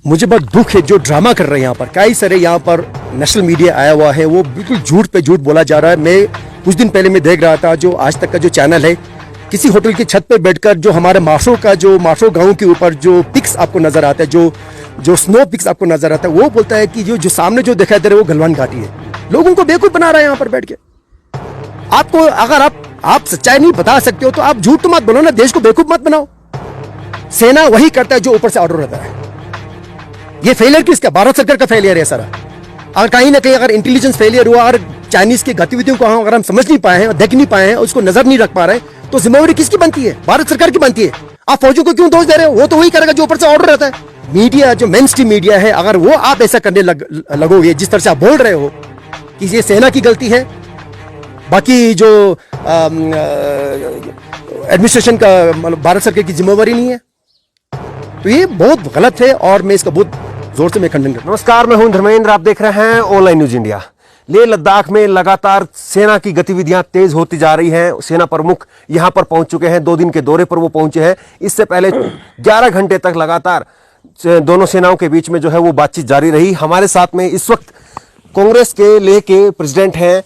मुझे बहुत दुख है जो ड्रामा कर रहे हैं यहाँ पर। कई सारे यहाँ पर नेशनल मीडिया आया हुआ है, वो बिल्कुल झूठ पे झूठ बोला जा रहा है। मैं कुछ दिन पहले मैं देख रहा था जो आज तक का जो चैनल है, किसी होटल की छत पे बैठकर जो हमारे माशो गांव के ऊपर जो पिक्स आपको नजर आता है, जो स्नो पिक्स आपको नजर आता है, वो बोलता है कि जो सामने जो दिखाई दे रहा है वो गलवान घाटी है। लोगों को बेवकूफ बना रहा है यहाँ पर बैठ के। आपको अगर आप सच्चाई नहीं बता सकते हो तो आप झूठ तो मत बोलो ना, देश को बेवकूफ मत बनाओ। सेना वही करता है जो ऊपर से ऑर्डर रहता है। ये फेलियर किसका? भारत सरकार का फेलियर है सारा। अगर कहीं ना कहीं अगर इंटेलिजेंस फेलियर हुआ, अगर चाइनीज की गतिविधियों को अगर हम समझ नहीं पाए हैं, देख नहीं पाए हैं, उसको नजर नहीं रख पा रहे, तो जिम्मेवारी किसकी बनती है? भारत सरकार की बनती है। आप फौजों को क्यों दोष दे रहे हो? वो तो वही करेगा जो ऊपर से ऑर्डर रहता है। मीडिया, जो मेन स्ट्रीम मीडिया है, अगर वो आप ऐसा करने लगोगे जिस तरह से आप बोल रहे हो कि ये सेना की गलती है, बाकी जो एडमिनिस्ट्रेशन का मतलब भारत सरकार की जिम्मेवारी नहीं है, तो ये बहुत गलत है और मैं इसका बहुत जोर से मैं खंडन करता हूं। नमस्कार, मैं हूं धर्मेंद्र, आप देख रहे हैं online news India. Leh Ladakh में लगातार सेना की गतिविधियां तेज होती जा रही हैं। सेना प्रमुख यहां पर पहुंच चुके हैं, 2 दिन के दौरे पर वो पहुंचे हैं। इससे पहले 11 घंटे तक लगातार दोनों सेनाओं के बीच में जो है वो बातचीत जारी रही। हमारे साथ में इस वक्त कांग्रेस के लेह के प्रेसिडेंट हैं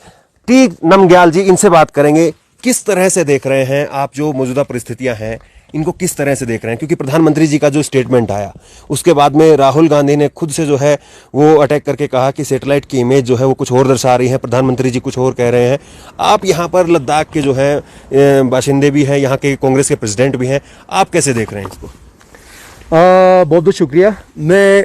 टी नमग्याल जी, इनसे बात करेंगे। किस तरह से देख रहे हैं आप जो मौजूदा परिस्थितियां हैं, इनको किस तरह से देख रहे हैं? क्योंकि प्रधानमंत्री जी का जो स्टेटमेंट आया, उसके बाद में राहुल गांधी ने खुद से जो है वो अटैक करके कहा कि सैटेलाइट की इमेज जो है वो कुछ और दर्शा रही है, प्रधानमंत्री जी कुछ और कह रहे हैं। आप यहाँ पर लद्दाख के जो है बाशिंदे भी हैं, यहाँ के कांग्रेस के प्रेसिडेंट भी हैं, आप कैसे देख रहे हैं इसको? बहुत बहुत शुक्रिया। मैं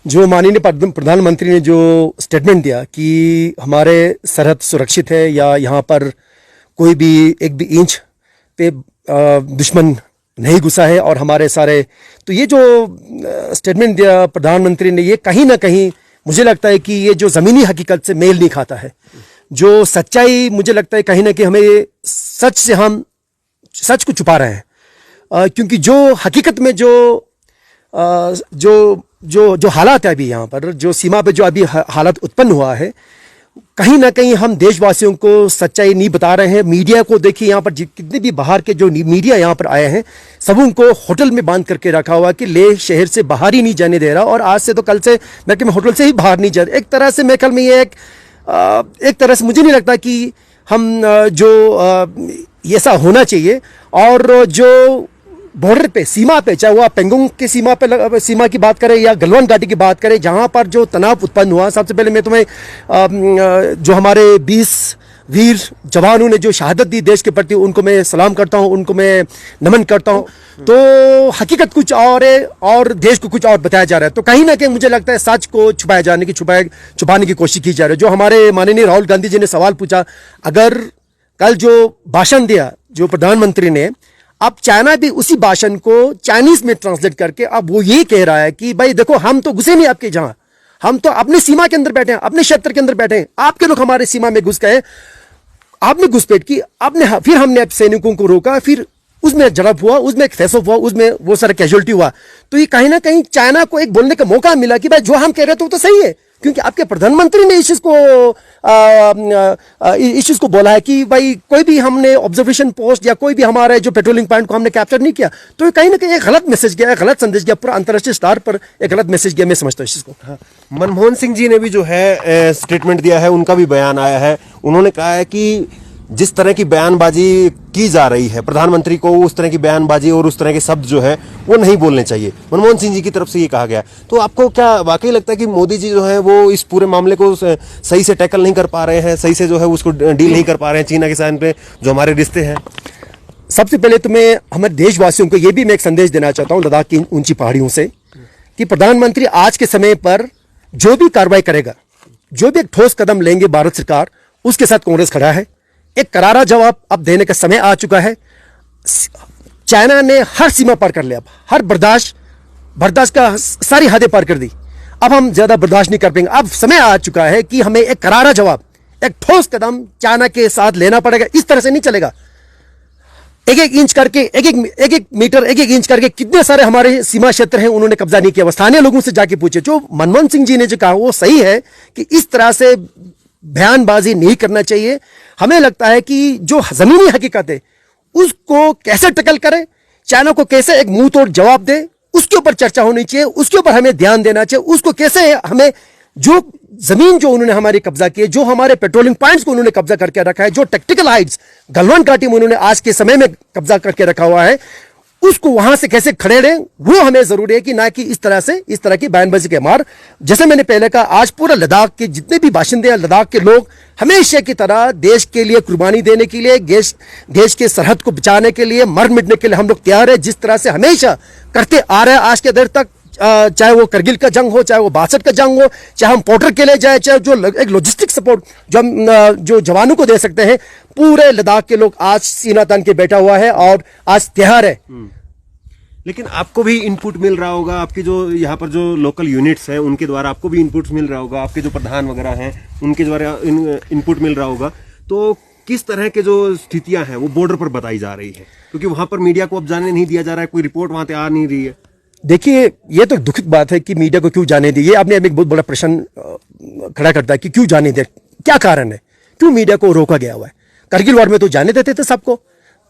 जो माननीय प्रधानमंत्री ने जो स्टेटमेंट दिया कि हमारे सरहद सुरक्षित है या यहाँ पर कोई भी एक भी इंच पे दुश्मन नहीं घुसा है और हमारे सारे, तो ये जो स्टेटमेंट दिया प्रधानमंत्री ने, ये कहीं ना कहीं मुझे लगता है कि ये जो ज़मीनी हकीकत से मेल नहीं खाता है। जो सच्चाई, मुझे लगता है कहीं ना कहीं हमें सच से हम सच को छुपा रहे हैं, क्योंकि जो हकीकत में जो हालात है अभी यहाँ पर, जो सीमा पे जो अभी हालात उत्पन्न हुआ है, कहीं ना कहीं हम देशवासियों को सच्चाई नहीं बता रहे हैं। मीडिया को देखिए, यहाँ पर कितने भी बाहर के जो मीडिया यहाँ पर आए हैं, सब उनको होटल में बांध करके रखा हुआ कि लेह शहर से बाहर ही नहीं जाने दे रहा। और आज से तो कल से मैं कि होटल से ही बाहर नहीं जा रहा। एक तरह से मेरे ख्याल में ये एक तरह से मुझे नहीं लगता कि हम ऐसा होना चाहिए। और जो बॉर्डर पे, सीमा पे, चाहे वो आप पेंगोंग के सीमा की बात करें या गलवान घाटी की बात करें, जहां पर जो तनाव उत्पन्न हुआ, सबसे पहले मैं तुम्हें जो हमारे 20 वीर जवानों ने जो शहादत दी देश के प्रति, उनको मैं सलाम करता हूं, उनको मैं नमन करता हूं। तो हकीकत कुछ और है और देश को कुछ और बताया जा रहा है। तो कहीं ना कहीं मुझे लगता है सच को छुपाने की कोशिश की जा रही है। जो हमारे माननीय राहुल गांधी जी ने सवाल पूछा, अगर कल जो भाषण दिया जो प्रधानमंत्री ने, अब चाइना भी उसी भाषण को चाइनीज में ट्रांसलेट करके अब वो ये कह रहा है कि भाई देखो, हम तो घुसे नहीं आपके, जहां हम तो अपनी सीमा के अंदर बैठे हैं, अपने क्षेत्र के अंदर बैठे हैं, आपके लोग हमारे सीमा में घुस गए, आपने घुसपैठ की, फिर हमने सैनिकों को रोका, फिर उसमें झड़प हुआ, उसमें एक फेस ऑफ हुआ, उसमें वो सारा कैजुअलिटी हुआ। तो ये कहीं ना कहीं चाइना को एक बोलने का मौका मिला कि भाई जो हम कह रहे थे वो तो सही है, क्योंकि आपके प्रधानमंत्री ने इस चीज को बोला है कि भाई कोई भी हमने ऑब्जर्वेशन पोस्ट या कोई भी हमारे जो पेट्रोलिंग पॉइंट को हमने कैप्चर नहीं किया। तो कहीं ना कहीं एक गलत मैसेज गया, गलत संदेश गया, पूरा अंतर्राष्ट्रीय स्तर पर एक गलत मैसेज गया, मैं समझता हूँ इस चीज को। हाँ। मनमोहन सिंह जी ने भी जो है स्टेटमेंट दिया है, उनका भी बयान आया है। उन्होंने कहा है कि जिस तरह की बयानबाजी की जा रही है, प्रधानमंत्री को उस तरह की बयानबाजी और उस तरह के शब्द जो है वो नहीं बोलने चाहिए। मनमोहन सिंह जी की तरफ से ये कहा गया। तो आपको क्या वाकई लगता है कि मोदी जी जो है वो इस पूरे मामले को सही से टैकल नहीं कर पा रहे हैं, सही से जो है उसको डील नहीं कर पा रहे हैं चीना के साथ पे जो हमारे रिश्ते हैं? सबसे पहले तो मैं हमारे देशवासियों को ये भी मैं एक संदेश देना चाहता हूँ लद्दाख की ऊंची पहाड़ियों से, कि प्रधानमंत्री आज के समय पर जो भी कार्रवाई करेगा, जो भी एक ठोस कदम लेंगे भारत सरकार, उसके साथ कांग्रेस खड़ा है। एक करारा जवाब अब देने का समय आ चुका है। चाइना ने हर सीमा पार कर लिया, अब हर बर्दाश्त का सारी हदें पार कर दी। अब हम ज्यादा बर्दाश्त नहीं कर पाएंगे। अब समय आ चुका है कि हमें एक करारा जवाब, एक ठोस कदम चाइना के साथ लेना पड़ेगा। इस तरह से नहीं चलेगा। एक एक इंच करके, एक एक मीटर, एक एक इंच करके कितने सारे हमारे सीमा क्षेत्र हैं उन्होंने कब्जा नहीं किया। स्थानीय लोगों से जाके पूछे। जो मनमोहन सिंह जी ने जो कहा वो सही है कि इस तरह से बयानबाजी नहीं करना चाहिए। हमें लगता है कि जो जमीनी हकीकत है उसको कैसे टैकल करें, चाइना को कैसे एक मुंह तोड़ जवाब दे, उसके ऊपर चर्चा होनी चाहिए, उसके ऊपर हमें ध्यान देना चाहिए। उसको कैसे हमें जो जमीन जो उन्होंने हमारे कब्जा की है, जो हमारे पेट्रोलिंग पॉइंट्स को उन्होंने कब्जा करके रखा है, जो टेक्टिकल हाइट्स गलवान घाटी में उन्होंने आज के समय में कब्जा करके रखा हुआ है, उसको वहां से कैसे खड़े रहे, वो हमें जरूरी है कि ना कि इस तरह की बयानबाजी के मार। जैसे मैंने पहले कहा, आज पूरा लद्दाख के जितने भी बाशिंदे हैं, लद्दाख के लोग हमेशा की तरह देश के लिए कुर्बानी देने के लिए, देश के सरहद को बचाने के लिए, मर मिटने के लिए हम लोग तैयार है, जिस तरह से हमेशा करते आ रहे हैं आज के देर तक। चाहे वो करगिल का जंग हो, चाहे वो 62 का जंग हो, चाहे हम पोर्टर के लिए जाए, चाहे जो एक लॉजिस्टिक सपोर्ट जो हम जो जवानों को दे सकते हैं, पूरे लद्दाख के लोग आज सीना तान के बैठा हुआ है और आज तैयार है। लेकिन आपको भी इनपुट मिल रहा होगा, आपके जो यहाँ पर जो लोकल यूनिट्स हैं उनके द्वारा आपको भी इनपुट मिल रहा होगा, आपके जो प्रधान वगैरह हैं उनके द्वारा इनपुट मिल रहा होगा। तो किस तरह के जो स्थितियां हैं वो बॉर्डर पर बताई जा रही है, क्योंकि वहां पर मीडिया को अब जाने नहीं दिया जा रहा है, कोई रिपोर्ट वहां से आ नहीं रही है। देखिए, ये तो दुखद बात है कि मीडिया को क्यों जाने दी। ये आपने एक बहुत बड़ा प्रश्न खड़ा करता है कि क्यों जाने दे, क्या कारण है, क्यों मीडिया को रोका गया हुआ है। करगिल वॉर में तो जाने देते थे सबको।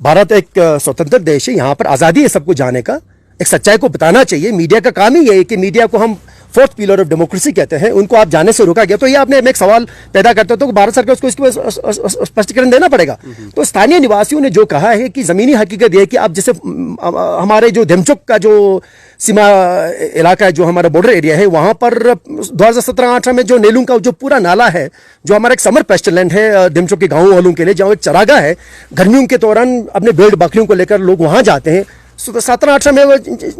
भारत एक स्वतंत्र देश है, यहाँ पर आजादी है सबको जाने का। एक सच्चाई को बताना चाहिए। मीडिया का काम ही ये है कि मीडिया को हम फोर्थ पिलर ऑफ डेमोक्रेसी कहते हैं, उनको आप जाने से रोका गया। तो ये आपने एक सवाल पैदा करते हो तो भारत सरकार उसको इसके स्पष्टीकरण देना पड़ेगा। तो स्थानीय निवासियों ने जो कहा है कि जमीनी हकीकत यह है कि अब जैसे हमारे जो धेमचोक का जो सीमा इलाका है, जो हमारा बॉर्डर एरिया है, वहां पर 2017-18 में जो नेलुंग का जो पूरा नाला है, जो हमारा एक समर पेस्चर लैंड है धेमचोक के गाँव वालों के लिए, जहाँ एक चरागाह है, गर्मियों के दौरान अपने भेड़ बकरियों को लेकर लोग वहां जाते हैं। 17-18 में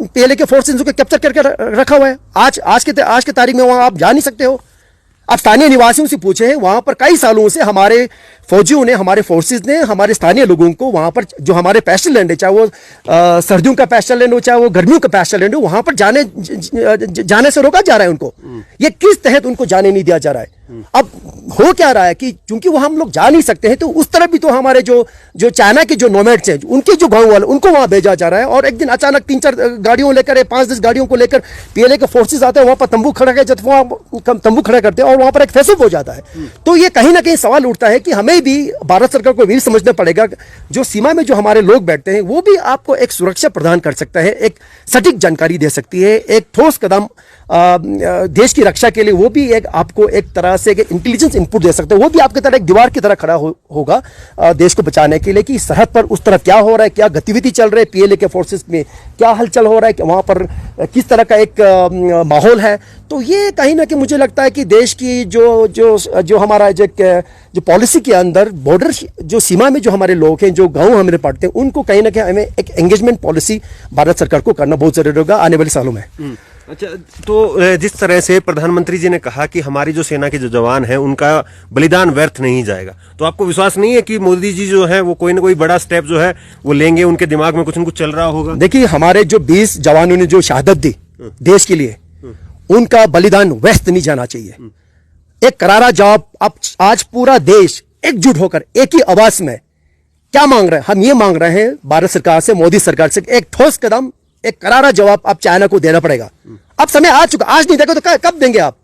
पहले के फोर्सेस को कैप्चर करके रखा हुआ है। आज के तारीख में वहां आप जा नहीं सकते हो। आप स्थानीय निवासियों से पूछे हैं, वहां पर कई सालों से हमारे फौजियों ने, हमारे फोर्सेस ने, हमारे स्थानीय लोगों को वहां पर जो हमारे पेस्चर लैंड है, चाहे वो सर्दियों का पेस्चर लैंड हो, चाहे वो गर्मियों का पेस्चर लैंड हो, वहां पर जाने से रोका जा रहा है उनको। ये किस तहत उनको जाने नहीं दिया जा रहा है? अब हो क्या रहा है कि चूंकि वो हम लोग जा नहीं सकते हैं, तो उस तरफ भी तो हमारे जो चाइना के जो नोमैड्स हैं, उनके जो गांव वाले, उनको वहां भेजा जा रहा है। और एक दिन अचानक 3-4 गाड़ियों लेकर, 5-10 गाड़ियों को लेकर पीएलए के फोर्सेस आते हैं, वहां पर तंबू खड़ा कर, जब वहां तंबू खड़ा करते हैं और वहां पर एक फैसला हो जाता है। तो ये कहीं ना कहीं सवाल उठता है कि हमें भी भारत सरकार को भी समझना पड़ेगा, जो सीमा में जो हमारे लोग बैठते हैं, वो भी आपको एक सुरक्षा प्रदान कर सकता है, एक सटीक जानकारी दे सकती है, एक ठोस कदम देश की रक्षा के लिए वो भी एक आपको एक तरह से इंटेलिजेंस इनपुट दे सकते हैं। वो भी आपकी तरह एक दीवार की तरह खड़ा होगा देश को बचाने के लिए, कि सरहद पर उस तरफ क्या हो रहा है, क्या गतिविधि चल रही है, पीएलए के फोर्सेस में क्या हलचल हो रहा है, वहां पर किस तरह का एक माहौल है। तो ये कहीं ना कहीं मुझे लगता है कि देश की जो हमारा जो पॉलिसी के अंदर बॉर्डर जो सीमा में जो हमारे लोग हैं, जो गाँव हमें पड़ते हैं, उनको कहीं ना कहीं हमें एक एंगेजमेंट पॉलिसी भारत सरकार को करना बहुत जरूरी होगा आने वाले सालों में। अच्छा, तो जिस तरह से प्रधानमंत्री जी ने कहा कि हमारी जो सेना के जो जवान हैं उनका बलिदान व्यर्थ नहीं जाएगा, तो आपको विश्वास नहीं है कि मोदी जी जो है वो कोई ना कोई बड़ा स्टेप जो है वो लेंगे? उनके दिमाग में कुछ न कुछ चल रहा होगा। देखिए, हमारे जो 20 जवानों ने जो शहादत दी देश के लिए, उनका बलिदान व्यर्थ नहीं जाना चाहिए। एक करारा जवाब अब आज पूरा देश एकजुट होकर एक ही आवाज में क्या मांग रहे हैं? हम ये मांग रहे हैं भारत सरकार से, मोदी सरकार से, एक ठोस कदम, एक करारा जवाब आप चाइना को देना पड़ेगा। अब समय आ चुका, आज नहीं देगा तो कब देंगे आप?